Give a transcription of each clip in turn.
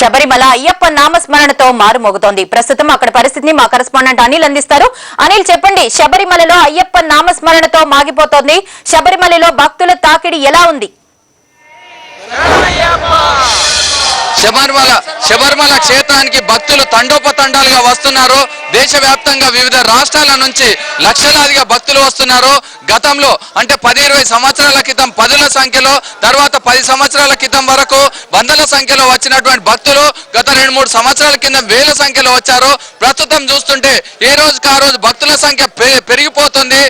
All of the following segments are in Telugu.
శబరిమల అయ్యప్ప నామస్మరణతో మారుమోగుతోంది. ప్రస్తుతం అక్కడ పరిస్థితిని మా కరెస్పాండెంట్ అనిల్ అందిస్తారు. అనిల్, చెప్పండి, శబరిమలలో అయ్యప్ప నామస్మరణతో మాగిపోతోంది. శబరిమలలో భక్తుల తాకిడి ఎలా ఉంది? శబరిమల క్షేత్రానికి భక్తులు తండోపతండాలుగా వస్తున్నారు. దేశవ్యాప్తంగా వివిధ రాష్ట్రాల నుంచి లక్షలాదిగా భక్తులు వస్తున్నారు. గతంలో అంటే 10-20 సంవత్సరాల క్రితం పదుల సంఖ్యలో, తర్వాత 10 సంవత్సరాల క్రితం వరకు వందల సంఖ్యలో వచ్చినటువంటి భక్తులు గత 2-3 సంవత్సరాల కింద వేల సంఖ్యలో వచ్చారు. ప్రస్తుతం చూస్తుంటే ఏ రోజుకి ఆ రోజు భక్తుల సంఖ్య పెరిగిపోతుంది.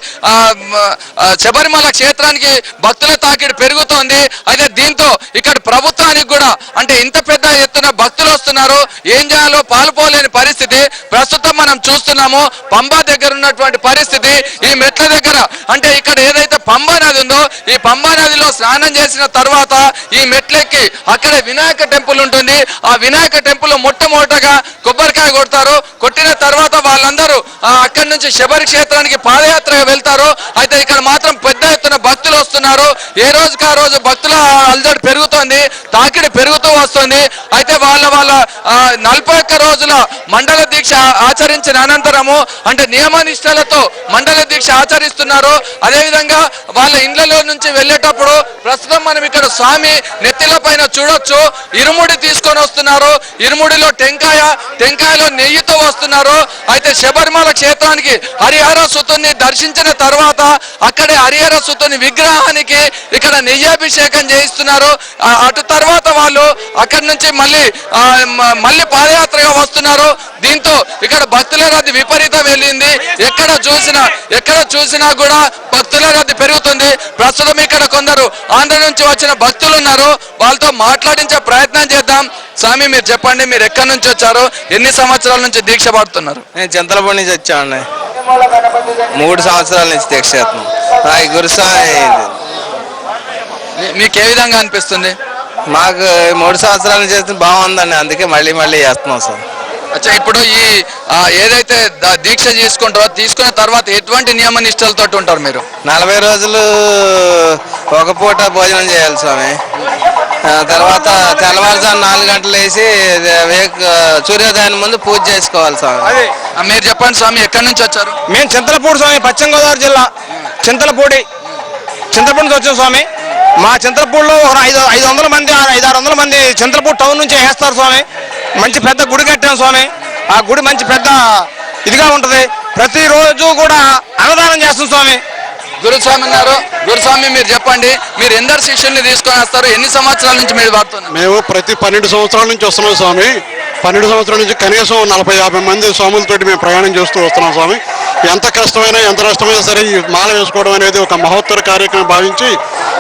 శబరిమల క్షేత్రానికి భక్తుల తాకిడి పెరుగుతోంది. అయితే దీంతో ఇక్కడ ప్రభుత్వానికి కూడా అంటే ఇంత పెద్ద ఎత్తున భక్తులు వస్తున్నారు, ఏం చేయాలో పాల్పోలేని పరిస్థితి ప్రస్తుతం మనం చూస్తున్నాము. పంబా దగ్గర ఉన్నటువంటి పరిస్థితి, ఈ మెట్ల దగ్గర అంటే ఇక్కడ ఏదైతే పంబా నది ఉందో ఈ పంబా నదిలో స్నానం చేసిన తర్వాత ఈ మెట్లెక్కి అక్కడే వినాయక టెంపుల్ ఉంటుంది. ఆ వినాయక టెంపుల్ మొట్టమొదటగా కొబ్బరికాయ కొడతారు. కొట్టిన తర్వాత వాళ్ళందరూ అక్కడి నుంచి శబరి క్షేత్రానికి పాదయాత్రగా వెళ్తారు. అయితే ఇక్కడ మాత్రం పెద్ద ఎత్తున భక్తులు వస్తున్నారు. ఏ రోజుకి ఆ రోజు భక్తుల అలజడి పెరుగుతోంది, తాకిడి పెరుగుతూ వస్తుంది. అయితే వాళ్ళ 41 రోజుల మండల దీక్ష ఆచరించిన అనంతరము అంటే నియమ నిష్టలతో మండల దీక్ష ఆచరిస్తున్నారు. అదేవిధంగా వాళ్ళ ఇండ్లలో నుంచి వెళ్ళేటప్పుడు ప్రస్తుతం మనం ఇక్కడ స్వామి నెత్తిల పైన చూడొచ్చు, ఇరుముడి తీసుకొని వస్తున్నారు. ఇరుముడిలో టెంకాయలో నెయ్యితో వస్తున్నారు. అయితే శబరిమల క్షేత్రానికి హరిహర సుతుని దర్శించిన తర్వాత అక్కడే హరిహర సుతుని విగ్రహానికి ఇక్కడ నెయ్యాభిషేకం చేయిస్తున్నారు. అటు తర్వాత వాళ్ళు అక్కడి నుంచి మళ్ళీ పాదయాత్రగా వస్తున్నారు. దీంతో ఇక్కడ భక్తుల రద్దీ విపరీతం వెళ్ళింది. ఎక్కడ చూసినా కూడా భక్తుల రద్దీ పెరుగుతుంది. ప్రస్తుతం ఇక్కడ కొందరు ఆంధ్ర నుంచి వచ్చిన భక్తులు ఉన్నారు, వాళ్ళతో మాట్లాడించే ప్రయత్నం చేద్దాం. స్వామి, మీరు చెప్పండి, మీరు ఎక్కడి నుంచి వచ్చారు, ఎన్ని సంవత్సరాల నుంచి దీక్ష పడుతున్నారు? నేను చింతలపూడి నుంచి వచ్చాను. 3 సంవత్సరాల నుంచి దీక్ష చేస్తున్నాను. గురుస్వామి, మీకు ఏ విధంగా అనిపిస్తుంది? మాకు 3 సంవత్సరాల నుంచి చేస్తే బాగుందండి, అందుకే మళ్ళీ చేస్తున్నాం సార్. అచ్చా, ఇప్పుడు ఈ ఏదైతే దీక్ష తీసుకున్న తర్వాత ఎటువంటి నియమ నిష్టలతో ఉంటారు మీరు? 40 రోజులు ఒక పూట భోజనం చేయాలి స్వామి. తర్వాత తెల్లవారుజాము 4 గంటలు వేసి సూర్యోదయం ముందు పూజ చేసుకోవాలి స్వామి. మీరు చెప్పండి స్వామి, ఎక్కడి నుంచి వచ్చారు? మేము చింతలపూడి స్వామి, పశ్చిమ గోదావరి జిల్లా చింతలపూడి నుంచి వచ్చాం స్వామి. మా చింతలపూడిలో 500 మంది 500-600 మంది చింతలపూడి టౌన్ నుంచి వేస్తారు స్వామి. మంచి పెద్ద గుడి కట్టాం స్వామి. ఆ గుడి మంచి పెద్ద ఇదిగా ఉంటుంది. ప్రతిరోజు కూడా అన్నదానం చేస్తాం స్వామి. గురుస్వామి ఉన్నారు. గురుస్వామి, మీరు చెప్పండి, మీరు ఎందరు శిష్యుల్ని తీసుకొని వస్తారు, ఎన్ని సంవత్సరాల నుంచి మీరు వాడుతున్నారు? మేము ప్రతి 12 సంవత్సరాల నుంచి వస్తున్నాం స్వామి. 12 సంవత్సరాల నుంచి కనీసం 40-50 మంది స్వాములతోటి మేము ప్రయాణం చేస్తూ వస్తున్నాం స్వామి. ఎంత కష్టమైనా ఎంత నష్టమైనా సరే ఈ మాల వేసుకోవడం అనేది ఒక మహోత్తర కార్యక్రమం భావించి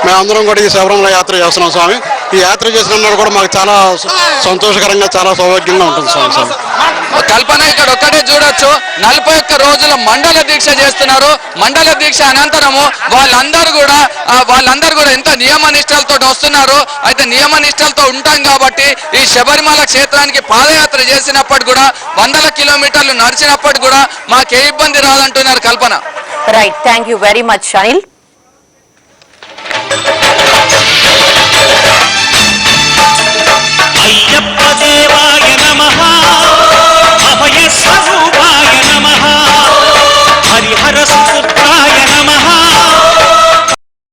మేమందరం కూడా ఈ శబరిమల యాత్ర చేస్తున్నాం స్వామి. ఈ యాత్ర చేసినప్పుడు కూడా మాకు చాలా సంతోషకరంగా, చాలా సౌభాగ్యంగా ఉంటుంది స్వామి. కల్పన, ఇక్కడ ఒక్కటే చూడొచ్చు, 41 రోజుల మండల దీక్ష చేస్తున్నారు. మండల దీక్ష అనంతరము వాళ్ళందరూ కూడా ఎంతో నియమ నిష్టలతో వస్తున్నారు. అయితే నియమ నిష్టలతో ఉంటాం కాబట్టి ఈ శబరిమల క్షేత్రానికి పాదయాత్ర చేసినప్పుడు కూడా 100 కిలోమీటర్లు నడిచినప్పుడు కూడా మాకే ఇబ్బంది రాదంటున్నారు Kalpana. Right, thank you very much Anil.